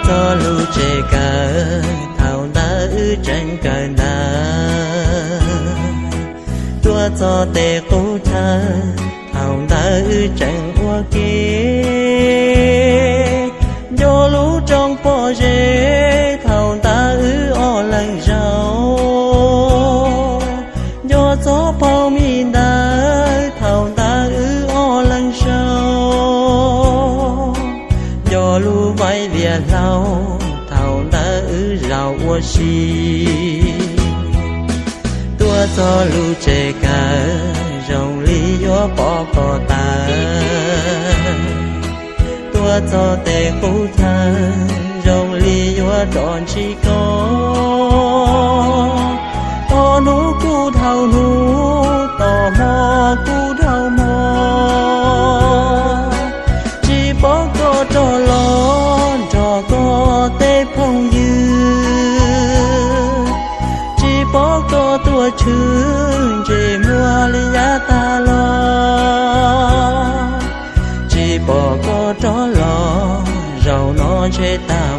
cho lu chê cờ thảo ta tranh cờ na tua cho tê cô tha thảo ta tranh qua kia do lũ trong po dê thảo ta o lần rau do gió po mi đá thảo ta o lần rau do lũ vai việt lao thảo ta rau qua xì tua cho lũ chê cả rong lý gió po po ta tua cho tê cô tha rong lý gió đòn chi có nú cu thao nú tò mò cu thao mò chỉ bỏ có trò lo trò có tê phong dư chỉ bỏ có tua chừng chỉ mua lý giá ta lo chỉ bỏ có trò lo rau nó chế ta